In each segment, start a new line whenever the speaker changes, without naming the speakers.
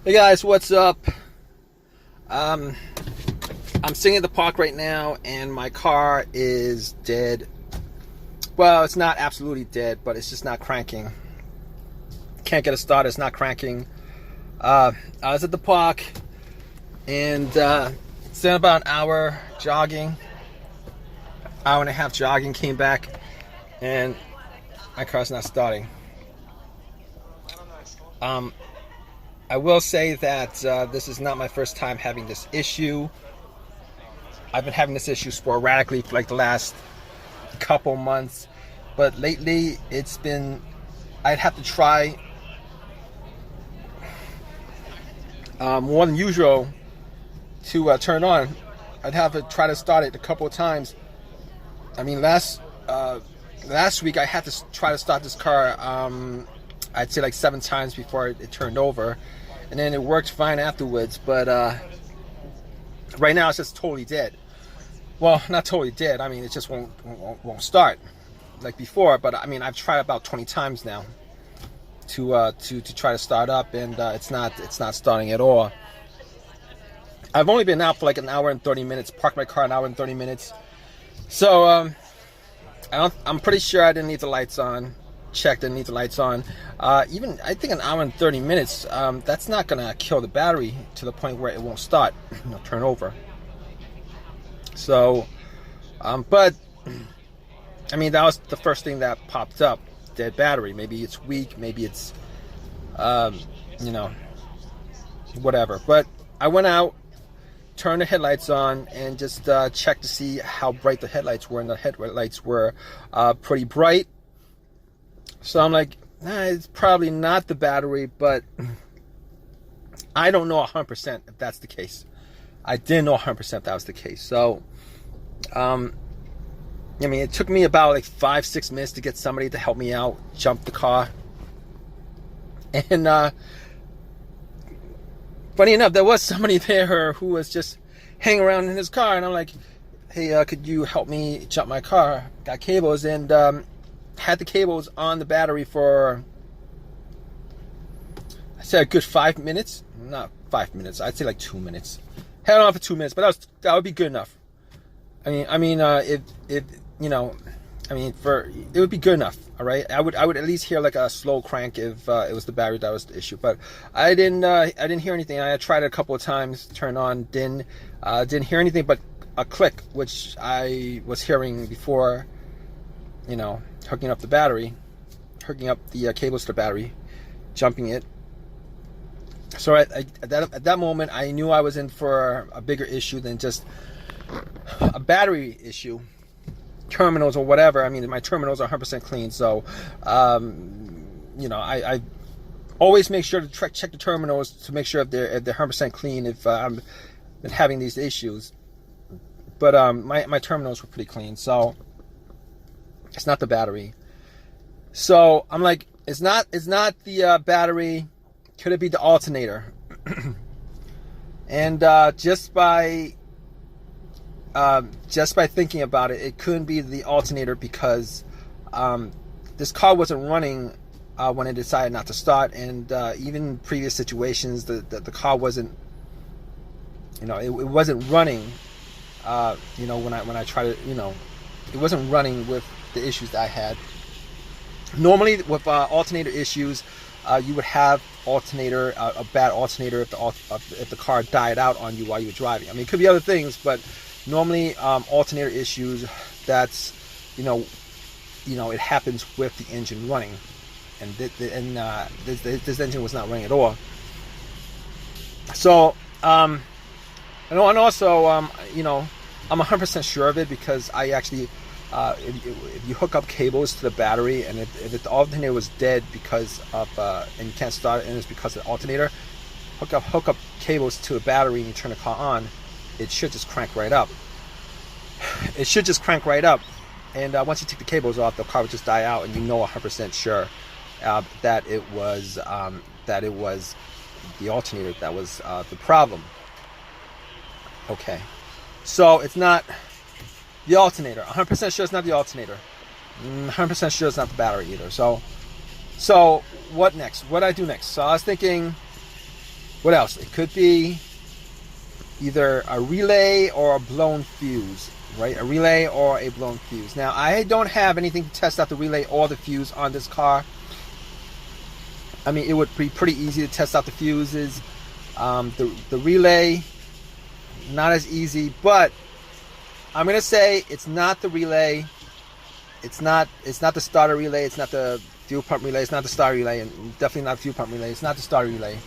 Hey guys, what's up? Um, I'm sitting at the park right now, and my car is dead. Well, it's not absolutely dead, but it's just not cranking. Can't get it started. It's not cranking. I was at the park, and spent about an hour jogging, hour and a half jogging. Came back, and my car's not starting. I will say that this is not my first time having this issue. I've been having this issue sporadically for like the last couple months, but lately it's been, I'd have to try more than usual to turn on. I'd have to try to start it a couple of times. I mean, last week I had to try to start this car, I'd say like 7 times before it turned over, and then it worked fine afterwards. But right now it's just totally dead. Well, not totally dead. I mean, it just won't start like before. But I mean, I've tried about 20 times now to try to start up, and it's not starting at all. I've only been out for like an hour and 30 minutes. Parked my car an hour and 30 minutes. So I'm pretty sure I didn't need the lights on. Checked, didn't need the lights on. Even I think an hour and 30 minutes. That's not gonna kill the battery to the point where it won't start, turn over. So, but I mean, that was the first thing that popped up. Dead battery. Maybe it's weak. Maybe it's, whatever. But I went out, turned the headlights on, and just checked to see how bright the headlights were, and the headlights were pretty bright. So I'm like, it's probably not the battery, but I don't know 100% if that's the case. I didn't know 100% if that was the case. So, I mean, it took me about like 5-6 minutes to get somebody to help me out, jump the car. And funny enough, there was somebody there who was just hanging around in his car, and I'm like, hey, could you help me jump my car? Got cables, and had the cables on the battery for, I said, a good 5 minutes. Not 5 minutes. I'd say like 2 minutes. Had it on for 2 minutes, but that would be good enough. I mean, it would be good enough. All right, I would at least hear like a slow crank if it was the battery that was the issue. But I didn't hear anything. I tried it a couple of times, turned on, didn't hear anything but a click, which I was hearing before. Hooking up the battery, hooking up the cables to the battery, jumping it. So at that moment, I knew I was in for a bigger issue than just a battery issue, terminals or whatever. I mean, my terminals are 100% clean, so I always make sure to check the terminals to make sure if they're 100% clean if I'm been having these issues. But my terminals were pretty clean, so it's not the battery. So I'm like, it's not the battery. Could it be the alternator? And just by thinking about it, it couldn't be the alternator, because this car wasn't running when it decided not to start, and even in previous situations, the car wasn't, it wasn't running. When I try to, it wasn't running with the issues that I had. Normally with alternator issues, you would have a bad alternator if the car died out on you while you were driving. I mean, it could be other things, but normally alternator issues, that's it happens with the engine running, and this engine was not running at all. So and also I'm 100% sure of it, because I actually if you hook up cables to the battery, and if the alternator was dead because of and you can't start it, and it's because of the alternator, hook up cables to the battery and you turn the car on, it should just crank right up. It should just crank right up, and once you take the cables off, the car would just die out, and 100% sure that it was the alternator that was the problem. Okay, so it's not the alternator. 100% sure it's not the alternator. 100% sure it's not the battery either. So what next? What do I do next? So I was thinking, What else? It could be either a relay or a blown fuse, right? A relay or a blown fuse. Now, I don't have anything to test out the relay or the fuse on this car. I mean, it would be pretty easy to test out the fuses. The relay, not as easy, but I'm gonna say it's not the relay. It's not the starter relay. It's not the fuel pump relay. It's not the starter relay, and definitely not the fuel pump relay. It's not the starter relay.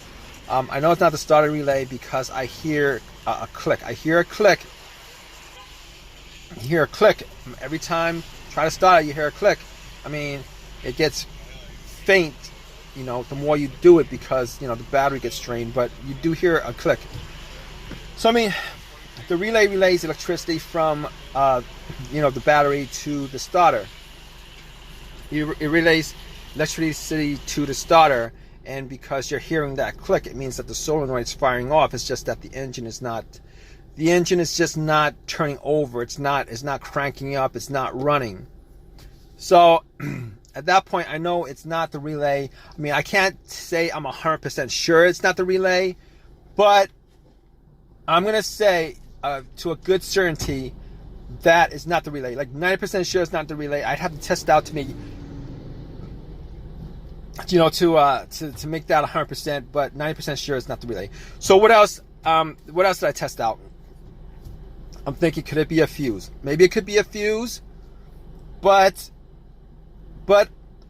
I know it's not the starter relay because I hear a click. I hear a click. You hear a click every time. Try to start it. You hear a click. I mean, it gets faint, you know, the more you do it because, you know, the battery gets strained. But you do hear a click. So I mean, the relay relays electricity from, you know, the battery to the starter. It relays electricity to the starter, and because you're hearing that click, it means that the solenoid's firing off. It's just that the engine is just not turning over. It's not cranking up. It's not running. So at that point, I know it's not the relay. I mean, I can't say I'm 100% sure it's not the relay, but I'm gonna say to a good certainty that is not the relay. Like 90% sure it's not the relay. I'd have to test it out to make, you know, to make that 100%, but 90% sure it's not the relay. So what else? What else did I test out? I'm thinking, could it be a fuse? Maybe it could be a fuse, but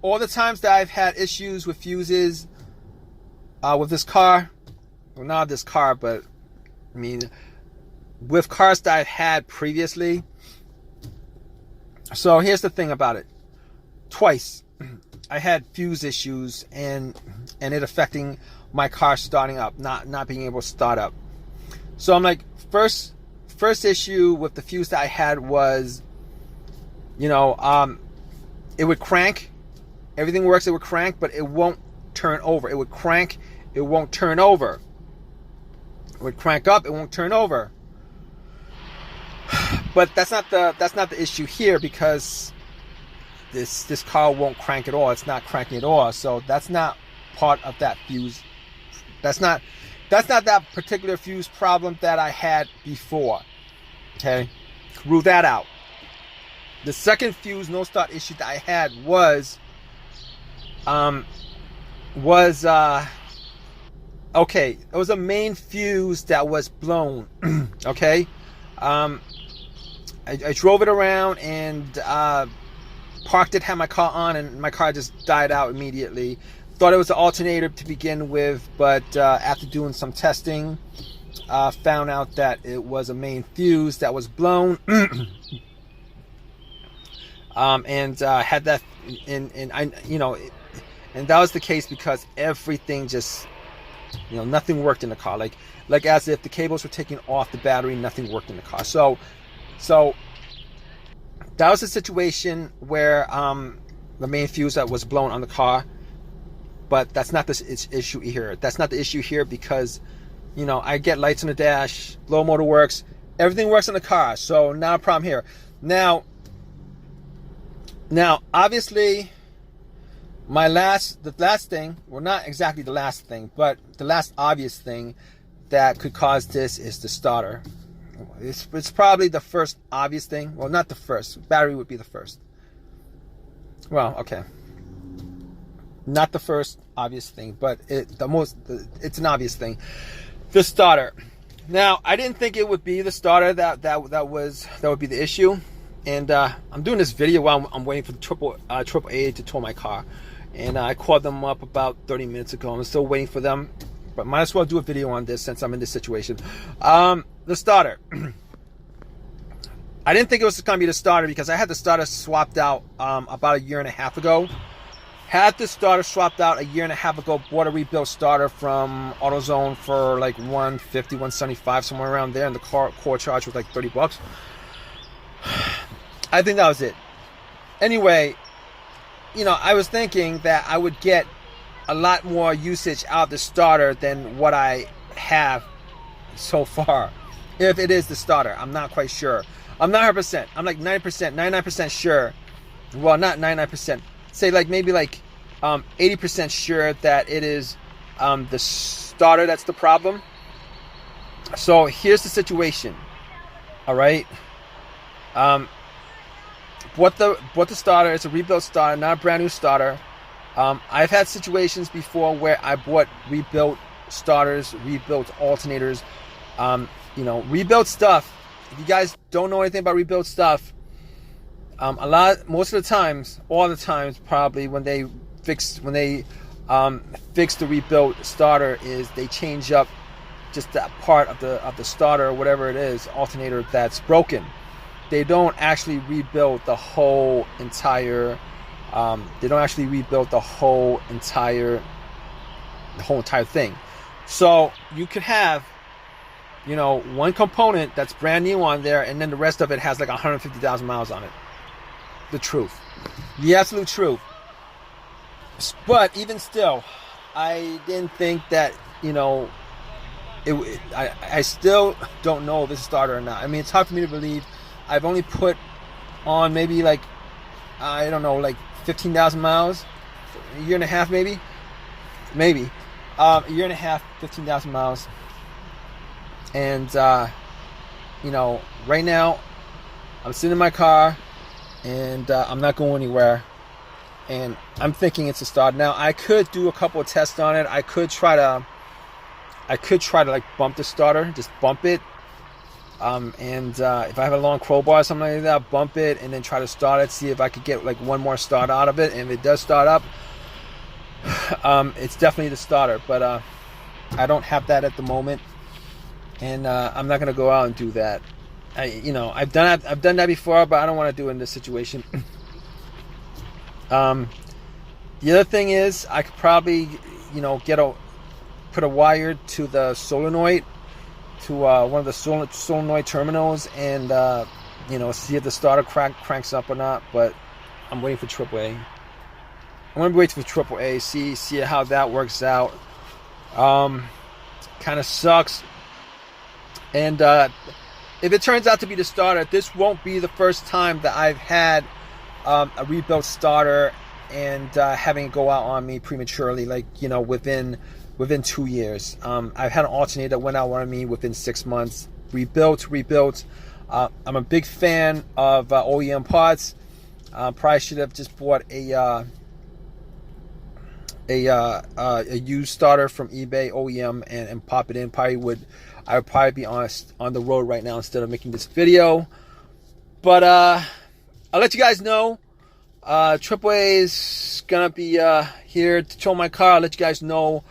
all the times that I've had issues with fuses with this car, well, not this car, but I mean, with cars that I've had previously. So here's the thing about it. Twice I had fuse issues and it affecting my car starting up, not being able to start up. So I'm like, first issue with the fuse that I had was, you know, it would crank. Everything works, it would crank, but it won't turn over. It would crank, it won't turn over. It would crank up, it won't turn over. But that's not the issue here, because this car won't crank at all. It's not cranking at all. So that's not part of that fuse. That's not that particular fuse problem that I had before. Okay, rule that out. The second fuse no start issue that I had was okay, it was a main fuse that was blown. Okay, I drove it around and parked it, had my car on, and my car just died out immediately. Thought it was an alternator to begin with, but after doing some testing, found out that it was a main fuse that was blown. And had that, and I, you know, and that was the case because everything just, you know, nothing worked in the car. Like as if the cables were taken off the battery, nothing worked in the car. So that was a situation where the main fuse that was blown on the car. But that's not the issue here. That's not the issue here because, you know, I get lights on the dash, low motor works, everything works on the car. So not a problem here. Now, obviously, the last thing, well, not exactly the last thing, but the last obvious thing that could cause this is the starter. It's probably the first obvious thing. Well, not the first. Battery would be the first. Well, okay. Not the first obvious thing, but it's an obvious thing. The starter. Now, I didn't think it would be the starter that would be the issue. And I'm doing this video while I'm waiting for the AAA to tow my car. And I called them up about 30 minutes ago. I'm still waiting for them, but might as well do a video on this since I'm in this situation. The starter. I didn't think it was going to be the starter because I had the starter swapped out about a year and a half ago. Had the starter swapped out a year and a half ago. Bought a rebuilt starter from AutoZone for like $150, $175, somewhere around there. And the core charge was like $30. I think that was it. Anyway, you know, I was thinking that I would get a lot more usage out of the starter than what I have so far. If it is the starter, I'm not quite sure. I'm not 100%. I'm like 90%, 99% sure. Well, not 99%. Say like maybe like 80% sure that it is the starter that's the problem. So here's the situation. All right. What the starter? It's a rebuilt starter, not a brand new starter. I've had situations before where I bought rebuilt starters, rebuilt alternators, rebuilt stuff. If you guys don't know anything about rebuilt stuff, most of the times, all the times probably when they fix the rebuilt starter, is they change up just that part of the starter or whatever it is, alternator, that's broken. They don't actually rebuild the whole entire. They don't actually rebuild the whole entire thing. So you could have, one component that's brand new on there, and then the rest of it has like 150,000 miles on it. The truth, the absolute truth. But even still, I didn't think that, I still don't know if it's a starter or not. I mean, it's hard for me to believe. I've only put on maybe like 15,000 miles, a year and a half, maybe a year and a half, 15,000 miles. And, right now I'm sitting in my car and I'm not going anywhere. And I'm thinking it's a starter. Now, I could do a couple of tests on it. I could try to like bump the starter, just bump it. If I have a long crowbar or something like that, bump it and then try to start it, see if I could get like one more start out of it. And if it does start up, it's definitely the starter. But I don't have that at the moment, and I'm not gonna go out and do that. I've done that before, but I don't want to do it in this situation. The other thing is, I could probably put a wire to the solenoid, to one of the solenoid terminals, and see if the starter cranks up or not. But I'm waiting for AAA. I'm gonna wait for AAA, see how that works out. Kind of sucks. And if it turns out to be the starter, this won't be the first time that I've had a rebuilt starter and having it go out on me prematurely, within 2 years. I've had an alternator that went out on me within 6 months. Rebuilt. I'm a big fan of OEM parts. Probably should have just bought a used starter from eBay OEM and pop it in. I would probably be on the road right now instead of making this video. But I'll let you guys know. AAA is gonna be here to tow my car. I'll let you guys know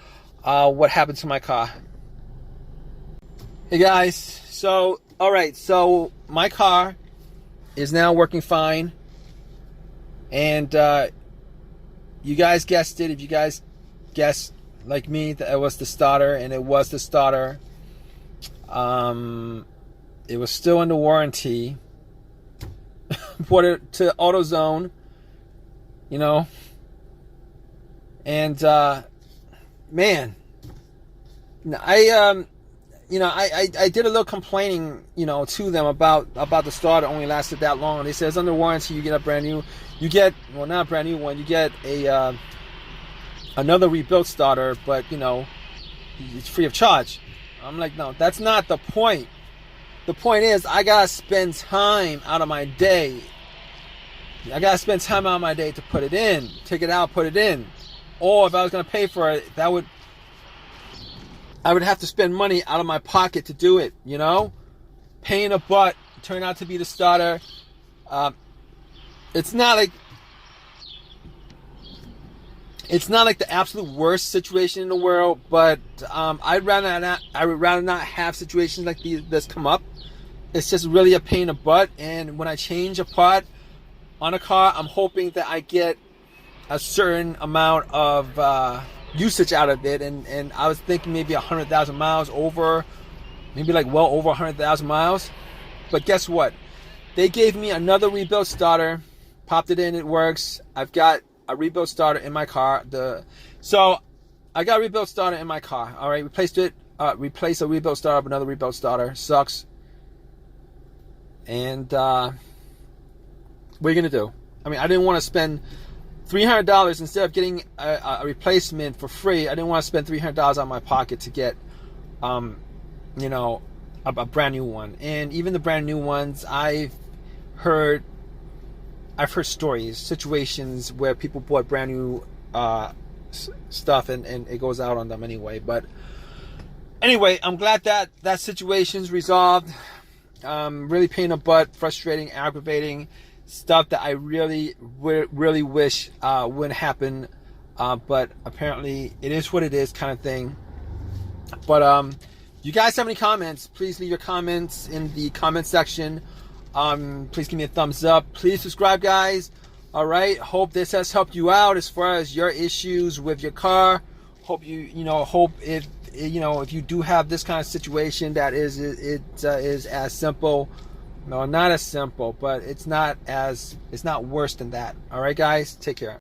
what happened to my car. Hey guys, so my car is now working fine, and you guys guessed it. If you guys guessed like me that it was the starter, and it was the starter, it was still under warranty. Brought it to AutoZone, and man, I did a little complaining, to them about the starter only lasted that long. They said it's under warranty. You get a brand new, not a brand new one. You get another rebuilt starter, but it's free of charge. I'm like, no, that's not the point. The point is, I gotta spend time out of my day. I gotta spend time out of my day to put it in, take it out, put it in. Or if I was gonna pay for it, I would have to spend money out of my pocket to do it. Pain in the butt. Turned out to be the starter. It's not like the absolute worst situation in the world, but I'd rather not have situations like this come up. It's just really a pain in the butt. And when I change a part on a car, I'm hoping that I get a certain amount of usage out of it. And I was thinking maybe 100,000 miles over, maybe like well over 100,000 miles. But guess what? They gave me another rebuilt starter, popped it in, it works. I've got a rebuilt starter in my car. So I got a rebuilt starter in my car. All right, replace a rebuilt starter with another rebuilt starter. Sucks. And what are you gonna do? I mean, I didn't want to spend $300 instead of getting a replacement for free. I didn't want to spend $300 out of my pocket to get, you know, a brand new one. And even the brand new ones, I've heard stories, situations where people bought brand new stuff and it goes out on them anyway. But anyway, I'm glad that that situation's resolved. Really pain in the butt, frustrating, aggravating stuff that I really wish wouldn't happen, but apparently it is what it is, kind of thing. But you guys have any comments, please leave your comments in the comment section. Please give me a thumbs up, please subscribe, guys. All right, hope this has helped you out as far as your issues with your car. Hope hope if if you do have this kind of situation, that is as simple. No, not as simple, but it's not worse than that. All right, guys, take care.